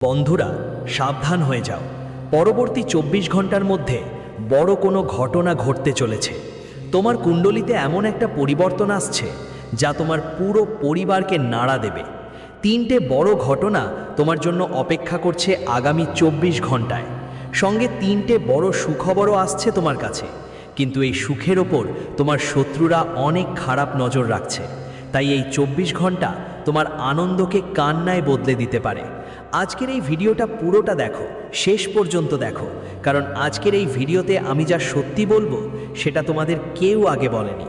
বন্ধুরা, সাবধান হয়ে যাও। পরবর্তী 24 ঘন্টার মধ্যে বড় কোনো ঘটনা ঘটতে চলেছে। তোমার কুণ্ডলিতে এমন একটা পরিবর্তন আসছে যা তোমার পুরো পরিবারকে নাড়া দেবে। 3টে বড় ঘটনা তোমার জন্য অপেক্ষা করছে আগামী 24 ঘন্টায়। সঙ্গে 3টে বড় সুখবরও আসছে তোমার কাছে। কিন্তু এই সুখের ওপর তোমার শত্রুরা অনেক খারাপ নজর রাখছে। তাই এই 24 ঘন্টা তোমার আনন্দকে কান্নায় বদলে দিতে পারে। আজকের এই ভিডিওটা পুরোটা দেখো, শেষ পর্যন্ত দেখো, কারণ আজকের এই ভিডিওতে আমি যা সত্যি বলবো সেটা তোমাদের কেউ আগে বলেনি।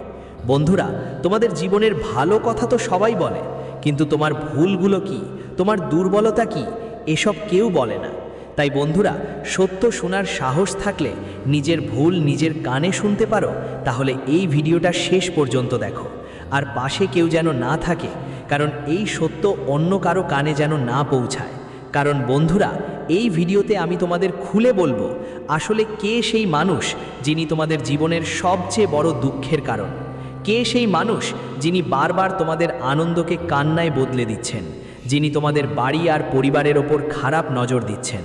বন্ধুরা, তোমাদের জীবনের ভালো কথা তো সবাই বলে, কিন্তু তোমার ভুলগুলো কি, তোমার দুর্বলতা কি, এসব কেউ বলে না। তাই বন্ধুরা, সত্য শোনার সাহস থাকলে নিজের ভুল নিজের কানে শুনতে পারো, তাহলে এই ভিডিওটা শেষ পর্যন্ত দেখো। আর পাশে কেউ যেন না থাকে, কারণ এই সত্য অন্য কারো কানে যেন না পৌঁছায়। কারণ বন্ধুরা, এই ভিডিওতে আমি তোমাদের খুলে বলবো আসলে কে সেই মানুষ যিনি তোমাদের জীবনের সবচেয়ে বড় দুঃখের কারণ। কে সেই মানুষ যিনি বারবার তোমাদের আনন্দকে কান্নায় বদলে দিচ্ছেন, যিনি তোমাদের বাড়ি আর পরিবারের ওপর খারাপ নজর দিচ্ছেন।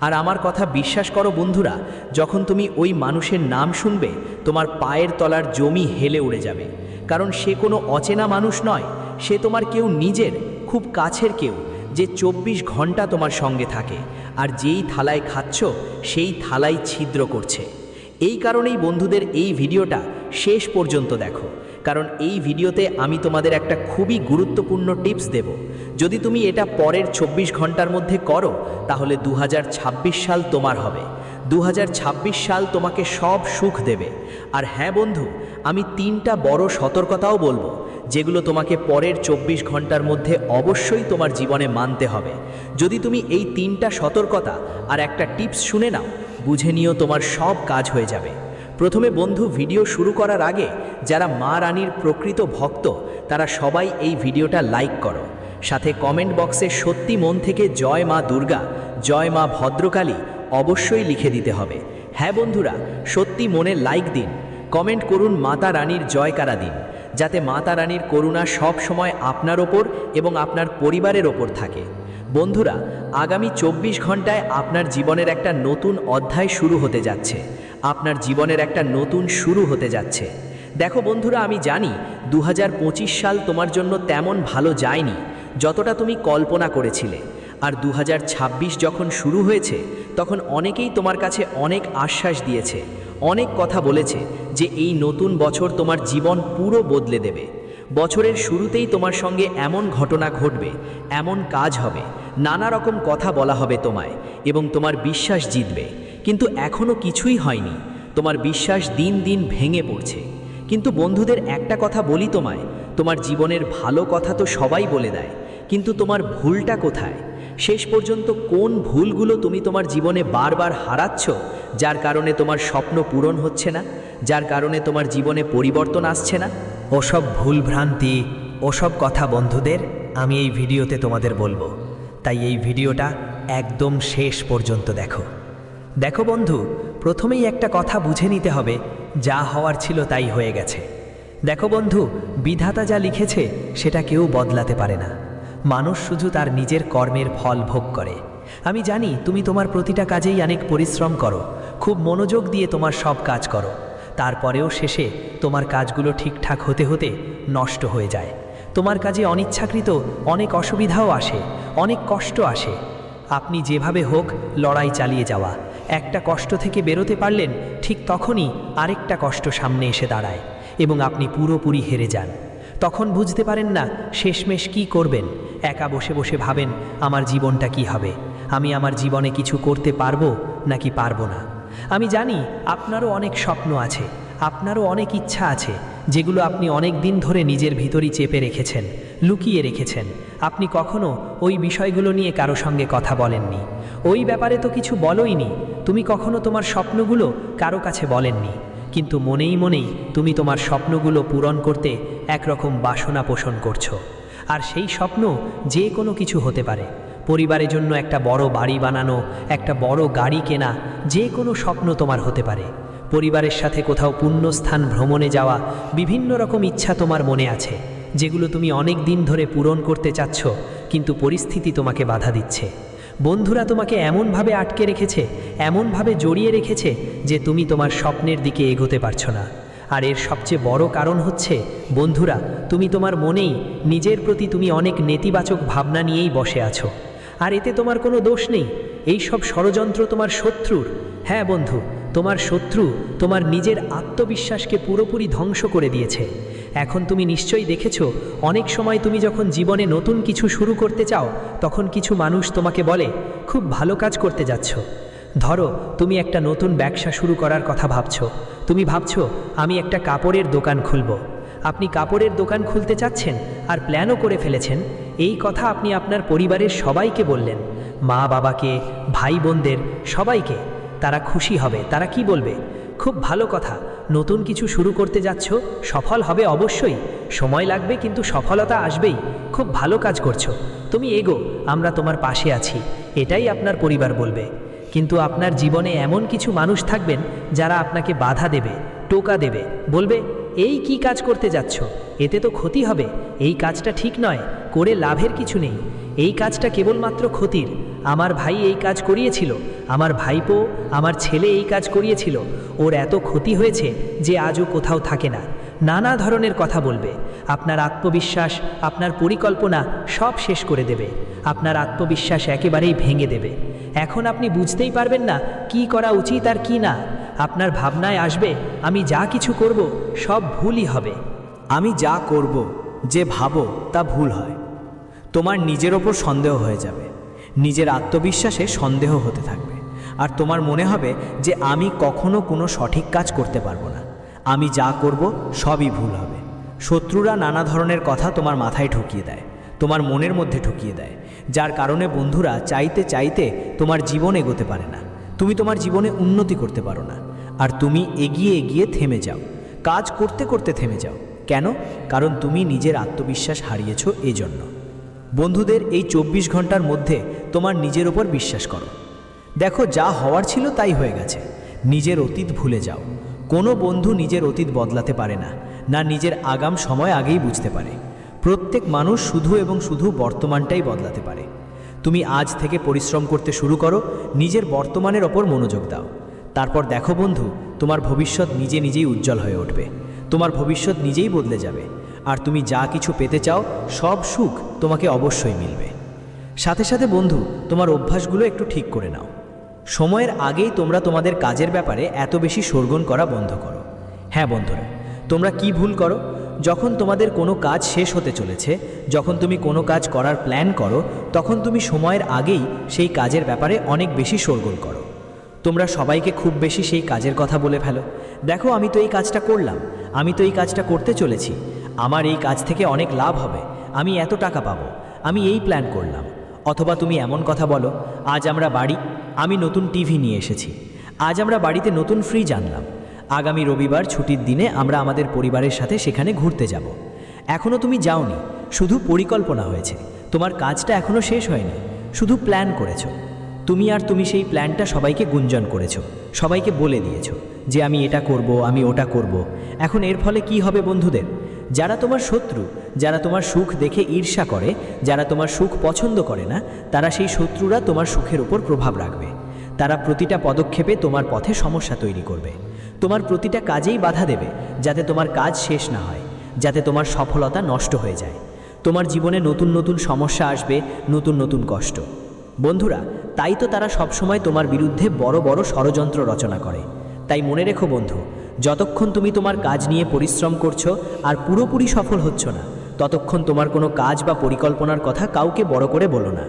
আর আমার কথা বিশ্বাস করো বন্ধুরা, যখন তুমি ওই মানুষের নাম শুনবে, তোমার পায়ের তলার জমি হেলে উড়ে যাবে। কারণ সে কোনো অচেনা মানুষ নয়, সে তোমার কেউ নিজের, খুব কাছের কেউ, যে 24 ঘন্টা তোমার সঙ্গে থাকে, আর যেই থালায় খাচ্ছ সেই থালাই ছিদ্র করছে। এই কারণেই বন্ধুদের এই ভিডিওটা শেষ পর্যন্ত দেখো, কারণ এই ভিডিওতে আমি তোমাদের একটা খুবই গুরুত্বপূর্ণ টিপস দেব। যদি তুমি এটা পরের 24 ঘন্টার মধ্যে করো, তাহলে 2026 সাল তোমার হবে। 2026 সাল তোমাকে সব সুখ দেবে। আর হ্যাঁ বন্ধু, আমি 3টা বড় সতর্কতাও বলবো, যেগুলো তোমাকে পরের 24 ঘন্টার মধ্যে অবশ্যই তোমার জীবনে মানতে হবে। যদি তুমি এই 3টা সতর্কতা আর একটা টিপস শুনে নাও, বুঝে নিও তোমার সব কাজ হয়ে যাবে। প্রথমে বন্ধু, ভিডিও শুরু করার আগে যারা মা রানীর প্রকৃত ভক্ত তারা সবাই এই ভিডিওটা লাইক করো। সাথে কমেন্ট বক্সে সত্যি মন থেকে জয় মা দুর্গা, জয় মা ভদ্রকালী অবশ্যই লিখে দিতে হবে। হ্যাঁ বন্ধুরা, সত্যি মনে লাইক দিন, কমেন্ট করুন, মাতা রানীর জয়কারা দিন, যাতে মাতা রানীর করুণা সব সময় আপনার ওপর এবং আপনার পরিবারের ওপর থাকে। বন্ধুরা, আগামী 24 ঘন্টায় আপনার জীবনের একটা নতুন অধ্যায় শুরু হতে যাচ্ছে। আপনার জীবনের একটা নতুন শুরু হতে যাচ্ছে। দেখো বন্ধুরা, আমি জানি 2025 সাল তোমার জন্য তেমন ভালো যায়নি যতটা তুমি কল্পনা করেছিলে। আর 2026 যখন শুরু হয়েছে, তখন অনেকেই তোমার কাছে অনেক আশ্বাস দিয়েছে, অনেক কথা বলেছে যে এই নতুন বছর তোমার জীবন পুরো বদলে দেবে। বছরের শুরুতেই তোমার সঙ্গে এমন ঘটনা ঘটবে, এমন কাজ হবে, নানা রকম কথা বলা হবে তোমায়, এবং তোমার বিশ্বাস জিতবে। কিন্তু এখনও কিছুই হয়নি, তোমার বিশ্বাস দিন দিন ভেঙে পড়ছে। কিন্তু বন্ধুদের, একটা কথা বলি তোমায়, তোমার জীবনের ভালো কথা তো সবাই বলে দেয়, কিন্তু তোমার ভুলটা কোথায়? শেষ পর্যন্ত কোন ভুলগুলো তুমি তোমার জীবনে বারবার হারাচ্ছ, যার কারণে তোমার স্বপ্ন পূরণ হচ্ছে না, যার কারণে তোমার জীবনে পরিবর্তন আসছে না? ওসব ভুলভ্রান্তি, ওসব কথা বন্ধুদের আমি এই ভিডিওতে তোমাদের বলবো। তাই এই ভিডিওটা একদম শেষ পর্যন্ত দেখো। দেখো বন্ধু, প্রথমেই একটা কথা বুঝে নিতে হবে, যা হওয়ার ছিল তাই হয়ে গেছে। দেখো বন্ধু, বিধাতা যা লিখেছে সেটা কেউ বদলাতে পারে না। মানুষ শুধু তার নিজের কর্মের ফল ভোগ করে। আমি জানি তুমি তোমার প্রতিটা কাজেই অনেক পরিশ্রম করো, খুব মনোযোগ দিয়ে তোমার সব কাজ করো। তারপরেও শেষে তোমার কাজগুলো ঠিকঠাক হতে হতে নষ্ট হয়ে যায়। তোমার কাজে অনিচ্ছাকৃত অনেক অসুবিধাও আসে, অনেক কষ্ট আসে। আপনি যেভাবে হোক লড়াই চালিয়ে যাওয়া, একটা কষ্ট থেকে বেরোতে পারলেন, ঠিক তখনই আরেকটা কষ্ট সামনে এসে দাঁড়ায় এবং আপনি পুরোপুরি হেরে যান। তখন বুঝতে পারেন না শেষমেশ কি করবেন। একা বসে বসে ভাবেন, আমার জীবনটা কি হবে, আমি আমার জীবনে কিছু করতে পারবো নাকি পারবো না। আমি জানি আপনারও অনেক স্বপ্ন আছে, আপনারও অনেক ইচ্ছা আছে, যেগুলো আপনি অনেক দিন ধরে নিজের ভিতরই চেপে রেখেছেন, লুকিয়ে রেখেছেন। আপনি কখনো ওই বিষয়গুলো নিয়ে কারো সঙ্গে কথা বলেননি, ওই ব্যাপারে তো কিছু বলোইনি। তুমি কখনো তোমার স্বপ্নগুলো কারো কাছে বলেননি, কিন্তু মনেই মনেই তুমি তোমার স্বপ্নগুলো পূরণ করতে একরকম বাসনা পোষণ করছো। আর সেই স্বপ্ন যে কোনো কিছু হতে পারে। পরিবারের জন্য একটা বড় বাড়ি বানানো, একটা বড় গাড়ি কেনা, যে কোনো স্বপ্ন তোমার হতে পারে। পরিবারের সাথে কোথাও পুণ্যস্থান ভ্রমণে যাওয়া, বিভিন্ন রকম ইচ্ছা তোমার মনে আছে, যেগুলো তুমি অনেক দিন ধরে পূরণ করতে চাচ্ছ, কিন্তু পরিস্থিতি তোমাকে বাধা দিচ্ছে। বন্ধুরা তোমাকে এমনভাবে আটকে রেখেছে, এমনভাবে জড়িয়ে রেখেছে যে তুমি তোমার স্বপ্নের দিকে এগোতে পারছো না। আর এর সবচেয়ে বড় কারণ হচ্ছে বন্ধুরা, তুমি তোমার মনেই নিজের প্রতি তুমি অনেক নেতিবাচক ভাবনা নিয়েই বসে আছো। আর এতে তোমার কোনো দোষ নেই, এই সব ষড়যন্ত্র তোমার শত্রুর। হ্যাঁ বন্ধু, তোমার শত্রু তোমার নিজের আত্মবিশ্বাসকে পুরোপুরি ধ্বংস করে দিয়েছে। এখন তুমি নিশ্চয়ই দেখেছো, অনেক সময় তুমি যখন জীবনে নতুন কিছু শুরু করতে চাও, তখন কিছু মানুষ তোমাকে বলে খুব ভালো কাজ করতে যাচ্ছ। ধরো তুমি একটা নতুন ব্যবসা শুরু করার কথা ভাবছো। তুমি ভাবছো আমি একটা কাপড়ের দোকান খুলব। আপনি কাপড়ের দোকান খুলতে চাচ্ছেন আর প্ল্যানও করে ফেলেছেন। এই কথা আপনি আপনার পরিবারের সবাইকে বললেন, মা বাবাকে, ভাই বোনদের, সবাইকে। তারা খুশি হবে। তারা কি বলবে? খুব ভালো কথা, নতুন কিছু শুরু করতে যাচ্ছ, সফল হবে অবশ্যই, সময় লাগবে কিন্তু সফলতা আসবেই, খুব ভালো কাজ করছো, তুমি এগো, আমরা তোমার পাশে আছি, এটাই আপনার পরিবার বলবে। কিন্তু আপনার জীবনে এমন কিছু মানুষ থাকবেন যারা আপনাকে বাধা দেবে, টোকা দেবে, বলবে এই কি কাজ করতে যাচ্ছ, এতে তো ক্ষতি হবে, এই কাজটা ঠিক নয়, করে লাভের কিছু নেই, এই কাজটা কেবলমাত্র ক্ষতির। আমার ভাই এই কাজ করিয়েছিল, আমার ভাইপো, আমার ছেলে এই কাজ করিয়েছিল, ওর এত ক্ষতি হয়েছে যে আজও কোথাও থাকে না। নানা ধরনের কথা বলবে। আপনার আত্মবিশ্বাস, আপনার পরিকল্পনা সব শেষ করে দেবে। আপনার আত্মবিশ্বাস একেবারেই ভেঙে দেবে। এখন আপনি বুঝতেই পারবেন না কি করা উচিত আর কি না। আপনার ভাবনায় আসবে আমি যা কিছু করব সব ভুলই হবে। আমি যা করব, যে ভাবো তা ভুল হয়। তোমার নিজের ওপর সন্দেহ হয়ে যাবে, নিজের আত্মবিশ্বাসে সন্দেহ হতে থাকবে। আর তোমার মনে হবে যে আমি কখনো কোনো সঠিক কাজ করতে পারবো না, আমি যা করব সবই ভুল হবে। শত্রুরা নানা ধরনের কথা তোমার মাথায় ঢুকিয়ে দেয়, তোমার মনের মধ্যে ঢুকিয়ে দেয়, যার কারণে বন্ধুরা চাইতে চাইতে তোমার জীবন এগোতে পারে না। তুমি তোমার জীবনে উন্নতি করতে পারো না। আর তুমি এগিয়ে এগিয়ে থেমে যাও, কাজ করতে করতে থেমে যাও। কেন? কারণ তুমি নিজের আত্মবিশ্বাস হারিয়েছো এজন্য। বন্ধুদের এই 24 ঘন্টার মধ্যে তোমার নিজের ওপর বিশ্বাস করো। দেখো, যা হওয়ার ছিল তাই হয়ে গেছে। নিজের অতীত ভুলে যাও। কোনো বন্ধু নিজের অতীত বদলাতে পারে না, না নিজের আগাম সময় আগেই বুঝতে পারে। প্রত্যেক মানুষ শুধু এবং শুধু বর্তমানটাই বদলাতে পারে। তুমি আজ থেকে পরিশ্রম করতে শুরু করো, নিজের বর্তমানের ওপর মনোযোগ দাও। তারপর দেখো বন্ধু, তোমার ভবিষ্যৎ নিজে নিজেই উজ্জ্বল হয়ে উঠবে। তোমার ভবিষ্যৎ নিজেই বদলে যাবে। আর তুমি যা কিছু পেতে চাও সব সুখ তোমাকে অবশ্যই মিলবে। সাথে সাথে বন্ধু, তোমার অভ্যাসগুলো একটু ঠিক করে নাও। সময়ের আগেই তোমরা তোমাদের কাজের ব্যাপারে এত বেশি শোরগোল করা বন্ধ করো। হ্যাঁ বন্ধুরা, তোমরা কি ভুল করো? যখন তোমাদের কোনো কাজ শেষ হতে চলেছে, যখন তুমি কোনো কাজ করার প্ল্যান করো, তখন তুমি সময়ের আগেই সেই কাজের ব্যাপারে অনেক বেশি শোরগোল করো। তোমরা সবাইকে খুব বেশি সেই কাজের কথা বলে ফেলো। দেখো, আমি তো এই কাজটা করলাম, আমি তো এই কাজটা করতে চলেছি, আমার এই কাজ থেকে অনেক লাভ হবে, আমি এত টাকা পাবো, আমি এই প্ল্যান করলাম। অথবা তুমি এমন কথা বলো, আজ আমরা বাড়ি, আমি নতুন টিভি নিয়ে এসেছি, আজ আমরা বাড়িতে নতুন ফ্রিজ আনলাম, আগামী রবিবার ছুটির দিনে আমরা আমাদের পরিবারের সাথে সেখানে ঘুরতে যাব। এখনও তুমি যাওনি, শুধু পরিকল্পনা হয়েছে, তোমার কাজটা এখনও শেষ হয়নি, শুধু প্ল্যান করেছো। তুমি সেই প্ল্যানটা সবাইকে গুঞ্জন করেছো, সবাইকে বলে দিয়েছো যে আমি এটা করব, আমি ওটা করব। এখন এর ফলে কি হবে বন্ধুদের? যারা তোমার শত্রু, যারা তোমার সুখ দেখে ঈর্ষা করে, যারা তোমার সুখ পছন্দ করে না, তারা সেই শত্রুরা তোমার সুখের উপর প্রভাব রাখবে। তারা প্রতিটা পদক্ষেপে তোমার পথে সমস্যা তৈরি করবে, তোমার প্রতিটা কাজেই বাধা দেবে, যাতে তোমার কাজ শেষ না হয়, যাতে তোমার সফলতা নষ্ট হয়ে যায়। তোমার জীবনে নতুন নতুন সমস্যা আসবে, নতুন নতুন কষ্ট। বন্ধুরা, তাই তো তারা সবসময় তোমার বিরুদ্ধে বড় বড় ষড়যন্ত্র রচনা করে। তাই মনে রেখো বন্ধু, যতক্ষণ তুমি তোমার কাজ নিয়ে পরিশ্রম করছো আর পুরোপুরি সফল হচ্ছ না, ততক্ষণ তোমার কোনো কাজ বা পরিকল্পনার কথা কাউকে বড় করে বলো না।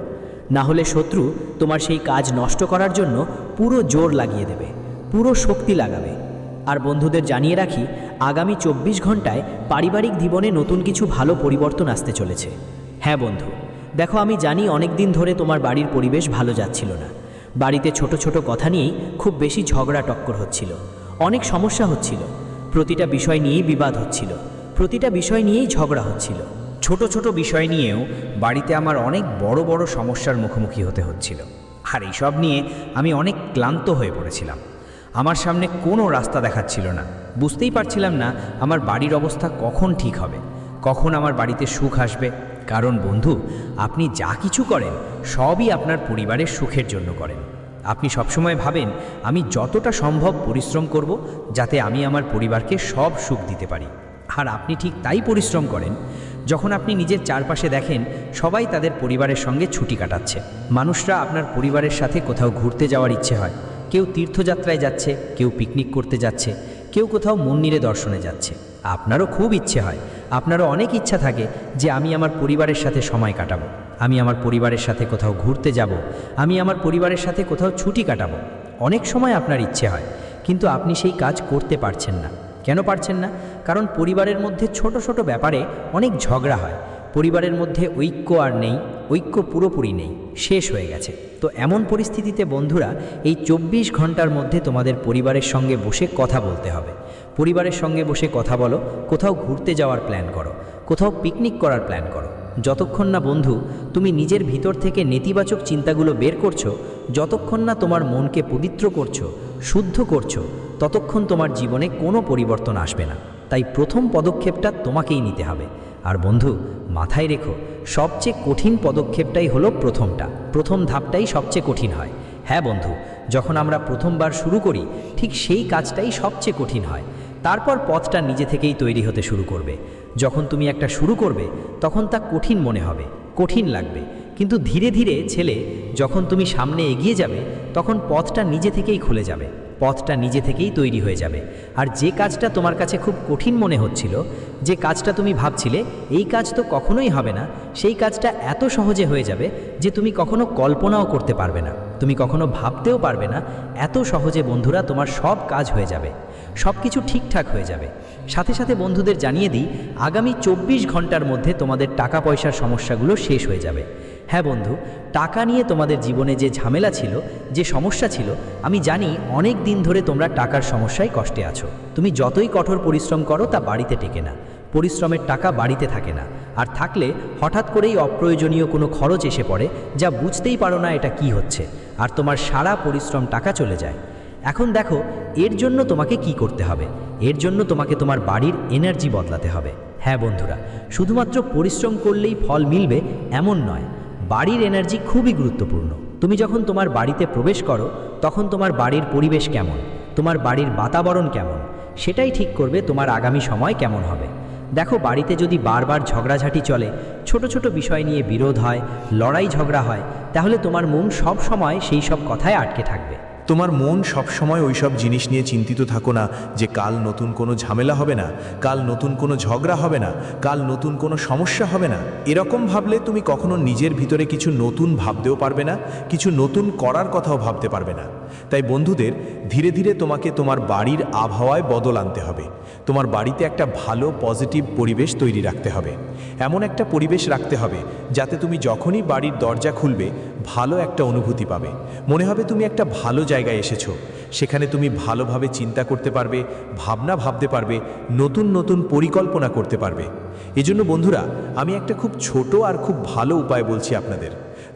না হলে শত্রু তোমার সেই কাজ নষ্ট করার জন্য পুরো জোর লাগিয়ে দেবে, পুরো শক্তি লাগাবে। আর বন্ধুদের জানিয়ে রাখি, আগামী 24 ঘন্টায় পারিবারিক জীবনে নতুন কিছু ভালো পরিবর্তন আসতে চলেছে। হ্যাঁ বন্ধু, দেখো, আমি জানি অনেক দিন ধরে তোমার বাড়ির পরিবেশ ভালো যাচ্ছিল না। বাড়িতে ছোট ছোট কথা নিয়েই খুব বেশি ঝগড়া টক্কর হচ্ছিল, অনেক সমস্যা হচ্ছিল, প্রতিটা বিষয় নিয়েই বিবাদ হচ্ছিল, প্রতিটা বিষয় নিয়েই ঝগড়া হচ্ছিল। ছোট ছোট বিষয় নিয়েও বাড়িতে আমার অনেক বড় বড় সমস্যার মুখোমুখি হতে হচ্ছিল। আর এইসব নিয়ে আমি অনেক ক্লান্ত হয়ে পড়েছিলাম। আমার সামনে কোনো রাস্তা দেখাচ্ছিল না, বুঝতেই পারছিলাম না আমার বাড়ির অবস্থা কখন ঠিক হবে, কখন আমার বাড়িতে সুখ আসবে। কারণ বন্ধু, আপনি যা কিছু করেন সবই আপনার পরিবারের সুখের জন্য করেন। আপনি সবসময় ভাবেন আমি যতটা সম্ভব পরিশ্রম করব যাতে আমি আমার পরিবারকে সব সুখ দিতে পারি। আর আপনি ঠিক তাই পরিশ্রম করেন যখন আপনি নিজের চারপাশে দেখেন সবাই তাদের পরিবারের সঙ্গে ছুটি কাটাচ্ছে। মানুষরা আপনার পরিবারের সাথে কোথাও ঘুরতে যাওয়ার ইচ্ছে হয়, কেউ তীর্থযাত্রায় যাচ্ছে, কেউ পিকনিক করতে যাচ্ছে, কেউ কোথাও মন্দিরে দর্শনে যাচ্ছে। আপনারও খুব ইচ্ছে হয়, আপনারও অনেক ইচ্ছা থাকে যে আমি আমার পরিবারের সাথে সময় কাটাবো, আমি আমার পরিবারের সাথে কোথাও ঘুরতে যাব, আমি আমার পরিবারের সাথে কোথাও ছুটি কাটাবো। অনেক সময় আপনার ইচ্ছে হয়, কিন্তু আপনি সেই কাজ করতে পারছেন না। কেন পারছেন না? কারণ পরিবারের মধ্যে ছোট ছোট ব্যাপারে অনেক ঝগড়া হয়, পরিবারের মধ্যে ঐক্য আর নেই, ঐক্য পুরোপুরি নেই, শেষ হয়ে গেছে। তো এমন পরিস্থিতিতে বন্ধুরা, এই 24 ঘন্টার মধ্যে তোমাদের পরিবারের সঙ্গে বসে কথা বলতে হবে। পরিবারের সঙ্গে বসে কথা বলো, কোথাও ঘুরতে যাওয়ার প্ল্যান করো, কোথাও পিকনিক করার প্ল্যান করো। যতক্ষণ না বন্ধু তুমি নিজের ভিতর থেকে নেতিবাচক চিন্তাগুলো বের করছো, যতক্ষণ না তোমার মনকে পবিত্র করছো, শুদ্ধ করছো, ততক্ষণ তোমার জীবনে কোনো পরিবর্তন আসবে না। তাই প্রথম পদক্ষেপটা তোমাকেই নিতে হবে। আর বন্ধু, মাথায় রেখো, সবচেয়ে কঠিন পদক্ষেপটাই হলো প্রথমটা। প্রথম ধাপটাই সবচেয়ে কঠিন হয়। হ্যাঁ বন্ধু, যখন আমরা প্রথমবার শুরু করি ঠিক সেই কাজটাই সবচেয়ে কঠিন হয়। তারপর পথটা নিজে থেকেই তৈরি হতে শুরু করবে। যখন তুমি একটা শুরু করবে তখন তা কঠিন মনে হবে, কঠিন লাগবে, কিন্তু ধীরে ধীরে ছেলে যখন তুমি সামনে এগিয়ে যাবে তখন পথটা নিজে থেকেই খুলে যাবে, পথটা নিজে থেকেই তৈরি হয়ে যাবে। আর যে কাজটা তোমার কাছে খুব কঠিন মনে হচ্ছিল, যে কাজটা তুমি ভাবছিলে এই কাজ তো কখনোই হবে না, সেই কাজটা এত সহজে হয়ে যাবে যে তুমি কখনো কল্পনাও করতে পারবে না, তুমি কখনো ভাবতেও পারবে না। এত সহজে বন্ধুরা তোমার সব কাজ হয়ে যাবে, সব কিছু ঠিকঠাক হয়ে যাবে। সাথে সাথে বন্ধুদের জানিয়ে দিই, আগামী 24 ঘন্টার মধ্যে তোমাদের টাকা পয়সার সমস্যাগুলো শেষ হয়ে যাবে। হ্যাঁ বন্ধু, টাকা নিয়ে তোমাদের জীবনে যে ঝামেলা ছিল, যে সমস্যা ছিল, আমি জানি অনেক দিন ধরে তোমরা টাকার সমস্যায় কষ্টে আছো। তুমি যতই কঠোর পরিশ্রম করো তা বাড়িতে টেকে না, পরিশ্রমের টাকা বাড়িতে থাকে না, আর থাকলে হঠাৎ করেই অপ্রয়োজনীয় কোনো খরচ এসে পড়ে যা বুঝতেই পারো না এটা কি হচ্ছে, আর তোমার সারা পরিশ্রম টাকা চলে যায়। এখন দেখো, এর জন্য তোমাকে কি করতে হবে? এর জন্য তোমাকে তোমার বাড়ির এনার্জি বদলাতে হবে। হ্যাঁ বন্ধুরা, শুধুমাত্র পরিশ্রম করলেই ফল মিলবে এমন নয়, বাড়ির এনার্জি খুবই গুরুত্বপূর্ণ। তুমি যখন তোমার বাড়িতে প্রবেশ করো তখন তোমার বাড়ির পরিবেশ কেমন, তোমার বাড়ির বাতাবরণ কেমন, সেটাই ঠিক করবে তোমার আগামী সময় কেমন হবে। দেখো, বাড়িতে যদি বারবার ঝগড়াঝাটি চলে, ছোট ছোট বিষয় নিয়ে বিরোধ হয়, লড়াই ঝগড়া হয়, তাহলে তোমার মন সব সময় সেই সব কথায় আটকে থাকবে। তোমার মন সবসময় ওই সব জিনিস নিয়ে চিন্তিত থাকো না যে কাল নতুন কোনো ঝামেলা হবে না, কাল নতুন কোনো ঝগড়া হবে না, কাল নতুন কোনো সমস্যা হবে না। এরকম ভাবলে তুমি কখনো নিজের ভিতরে কিছু নতুন ভাবতেও পারবে না, কিছু নতুন করার কথাও ভাবতে পারবে না। তাই বন্ধুদের, ধীরে ধীরে তোমাকে তোমার বাড়ির আবহাওয়ায় বদল আনতে হবে। তোমার বাড়িতে একটা ভালো পজিটিভ পরিবেশ তৈরি রাখতে হবে। এমন একটা পরিবেশ রাখতে হবে যাতে তুমি যখনই বাড়ির দরজা খুলবে ভালো একটা অনুভূতি পাবে, মনে হবে তুমি একটা ভালো জায়গায় এসেছো। সেখানে তুমি ভালোভাবে চিন্তা করতে পারবে, ভাবনা ভাবতে পারবে, নতুন নতুন পরিকল্পনা করতে পারবে। এজন্য বন্ধুরা, আমি একটা খুব ছোট আর খুব ভালো উপায় বলছি আপনাদের।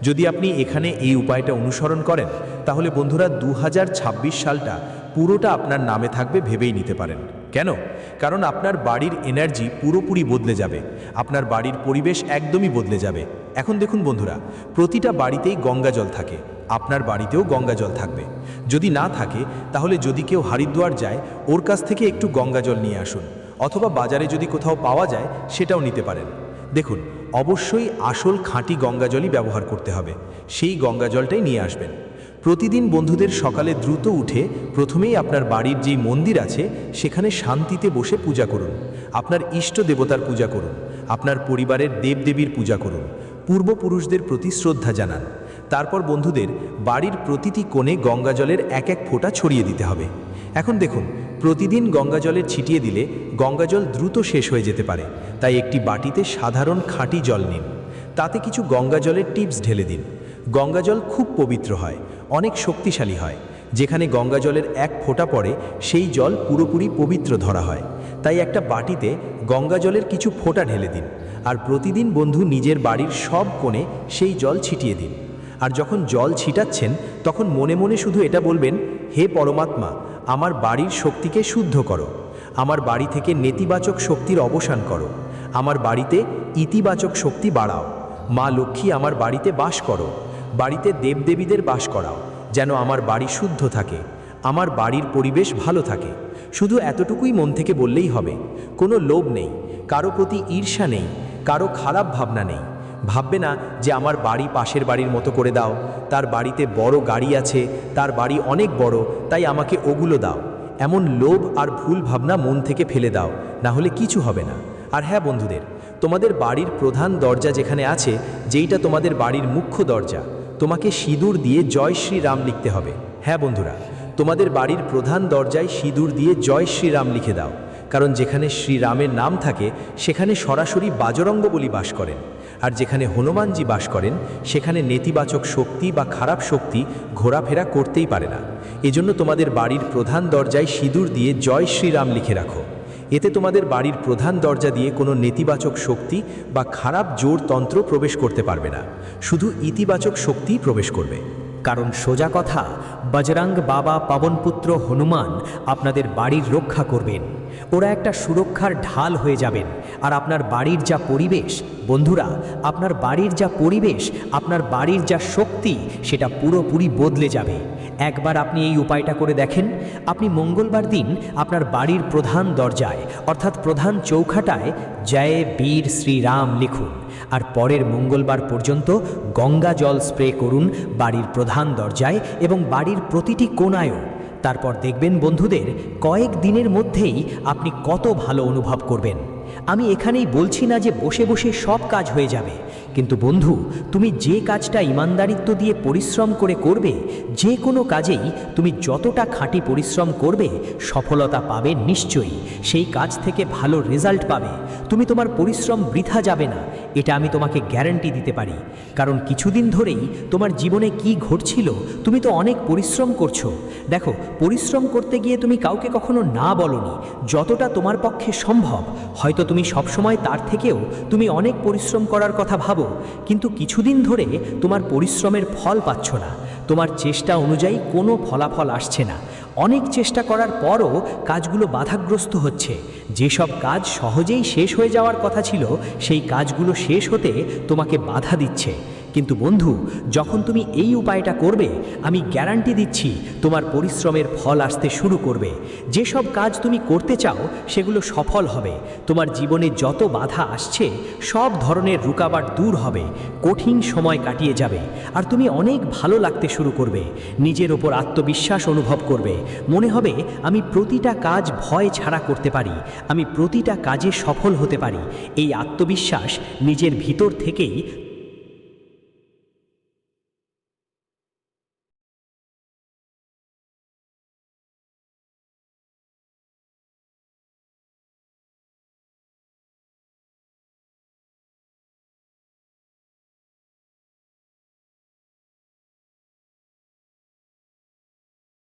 যদি আপনি এখানে এই উপায়টা অনুসরণ করেন তাহলে বন্ধুরা 2026 সালটা পুরোটা আপনার নামে থাকবে ভেবেই নিতে পারেন। কেন? কারণ আপনার বাড়ির এনার্জি পুরোপুরি বদলে যাবে, আপনার বাড়ির পরিবেশ একদমই বদলে যাবে। এখন দেখুন বন্ধুরা, প্রতিটা বাড়িতেই গঙ্গা জল থাকে, আপনার বাড়িতেও গঙ্গা জল থাকবে। যদি না থাকে তাহলে যদি কেউ হরিদ্বার যায় ওর কাছ থেকে একটু গঙ্গা জল নিয়ে আসুন, অথবা বাজারে যদি কোথাও পাওয়া যায় সেটাও নিতে পারেন। দেখুন, অবশ্যই আসল খাঁটি গঙ্গা জলই ব্যবহার করতে হবে, সেই গঙ্গা জলটাই নিয়ে আসবেন। প্রতিদিন বন্ধুদের সকালে দ্রুত উঠে প্রথমেই আপনার বাড়ির যেই মন্দির আছে সেখানে শান্তিতে বসে পূজা করুন, আপনার ইষ্ট দেবতার পূজা করুন, আপনার পরিবারের দেবদেবীর পূজা করুন, পূর্বপুরুষদের প্রতি শ্রদ্ধা জানান। তারপর বন্ধুদের বাড়ির প্রতিটি কোণে গঙ্গা জলের এক এক ফোঁটা ছড়িয়ে দিতে হবে। এখন দেখুন, প্রতিদিন গঙ্গা জলের ছিটিয়ে দিলে গঙ্গা জল দ্রুত শেষ হয়ে যেতে পারে, তাই একটি বাটিতে সাধারণ খাঁটি জল নিন, তাতে কিছু গঙ্গা জলের টিপস ঢেলে দিন। গঙ্গা জল খুব পবিত্র হয়, অনেক শক্তিশালী হয়। যেখানে গঙ্গা জলের এক ফোঁটা পড়ে সেই জল পুরোপুরি পবিত্র ধরা হয়। তাই একটা বাটিতে গঙ্গা জলের কিছু ফোঁটা ঢেলে দিন, আর প্রতিদিন বন্ধু নিজের বাড়ির সব কোণে সেই জল ছিটিয়ে দিন। আর যখন জল ছিটাচ্ছেন তখন মনে মনে শুধু এটা বলবেন, হে পরমাত্মা, আমার বাড়ির শক্তিকে শুদ্ধ করো, আমার বাড়ি থেকে নেতিবাচক শক্তির অবসান করো, আমার বাড়িতে ইতিবাচক শক্তি বাড়াও। মা লক্ষ্মী আমার বাড়িতে বাস করো। বাড়িতে দেবদেবীদের বাস করাও, যেন আমার বাড়ি শুদ্ধ থাকে, আমার বাড়ির পরিবেশ ভালো থাকে। শুধু এতটুকুই মন থেকে বললেই হবে। কোনো লোভ নেই, কারো প্রতি ঈর্ষা নেই, কারো খারাপ ভাবনা নেই। ভাববে না যে আমার বাড়ি পাশের বাড়ির মতো করে দাও, তার বাড়িতে বড় গাড়ি আছে, তার বাড়ি অনেক বড়, তাই আমাকে ওগুলো দাও। এমন লোভ আর ভুল ভাবনা মন থেকে ফেলে দাও, না হলে কিছু হবে না। আর হ্যাঁ বন্ধুদের, তোমাদের বাড়ির প্রধান দরজা যেখানে আছে, যেইটা তোমাদের বাড়ির মুখ্য দরজা, তোমাকে সিঁদুর দিয়ে জয় শ্রীরাম লিখতে হবে। হ্যাঁ বন্ধুরা, তোমাদের বাড়ির প্রধান দরজায় সিঁদুর দিয়ে জয় শ্রীরাম লিখে দাও। কারণ যেখানে শ্রীরামের নাম থাকে সেখানে সরাসরি বাজরঙ্গবলী বাস করেন, আর যেখানে হনুমানজি বাস করেন সেখানে নেতিবাচক শক্তি বা খারাপ শক্তি ঘোরাফেরা করতেই পারে না। এজন্য তোমাদের বাড়ির প্রধান দরজায় সিঁদুর দিয়ে জয় শ্রীরাম লিখে রাখো। এতে তোমাদের বাড়ির প্রধান দরজা দিয়ে কোনো নেতিবাচক শক্তি বা খারাপ জোর তন্ত্র প্রবেশ করতে পারবে না, শুধু ইতিবাচক শক্তিই প্রবেশ করবে। কারণ সোজা কথা, বজরং বাবা পবনপুত্র হনুমান আপনাদের বাড়ির রক্ষা করবেন। ওরা একটা সুরক্ষার ঢাল হয়ে যাবেন। আর আপনার বাড়ির যা পরিবেশ, বন্ধুরা, আপনার বাড়ির যা পরিবেশ, আপনার বাড়ির যা শক্তি, সেটা পুরোপুরি বদলে যাবে। একবার আপনি এই উপায়টা করে দেখেন। আপনি মঙ্গলবার দিন আপনার বাড়ির প্রধান দরজায় অর্থাৎ প্রধান চৌখাটায় জয় বীর শ্রীরাম লিখুন, আর পরের মঙ্গলবার পর্যন্ত গঙ্গা জল স্প্রে করুন বাড়ির প্রধান দরজায় এবং বাড়ির প্রতিটি কোণায়ও। তারপর দেখবেন বন্ধুদের, কয়েক দিনের মধ্যেই আপনি কত ভালো অনুভব করবেন। আমি এখানেই বলছি না যে বসে বসে সব কাজ হয়ে যাবে, কিন্তু বন্ধু, তুমি যে কাজটা ইমানদারিত্ব দিয়ে পরিশ্রম করে করবে, যে কোনো কাজেই তুমি যতটা খাঁটি পরিশ্রম করবে সফলতা পাবে নিশ্চয়ই। সেই কাজ থেকে ভালো রেজাল্ট পাবে। তুমি তোমার পরিশ্রম বৃথা যাবে না, এটা আমি তোমাকে গ্যারান্টি দিতে পারি। কারণ কিছুদিন ধরেই তোমার জীবনে কি ঘটছিল, তুমি তো অনেক পরিশ্রম করছো। দেখো, পরিশ্রম করতে গিয়ে তুমি কাউকে কখনো না বলনি, যতটা তোমার পক্ষে সম্ভব। হয়তো তুমি সবসময় তার থেকেও তুমি অনেক পরিশ্রম করার কথা ভাবো, কিন্তু কিছুদিন ধরে তোমার পরিশ্রমের ফল পাচ্ছ না। তোমার চেষ্টা অনুযায়ী কোনো ফলাফল আসছে না। অনেক চেষ্টা করার পরও কাজগুলো বাধাগ্রস্ত হচ্ছে। যেসব কাজ সহজেই শেষ হয়ে যাওয়ার কথা ছিল, সেই কাজগুলো শেষ হতে তোমাকে বাধা দিচ্ছে। কিন্তু বন্ধু, যখন তুমি এই উপায়টা করবে, আমি গ্যারান্টি দিচ্ছি তোমার পরিশ্রমের ফল আসতে শুরু করবে। যেসব কাজ তুমি করতে চাও সেগুলো সফল হবে। তোমার জীবনে যত বাধা আসছে সব ধরনের রুকাওয়াট দূর হবে, কঠিন সময় কাটিয়ে যাবে, আর তুমি অনেক ভালো লাগতে শুরু করবে। নিজের ওপর আত্মবিশ্বাস অনুভব করবে। মনে হবে আমি প্রতিটা কাজ ভয় ছাড়া করতে পারি, আমি প্রতিটা কাজে সফল হতে পারি। এই আত্মবিশ্বাস নিজের ভিতর থেকেই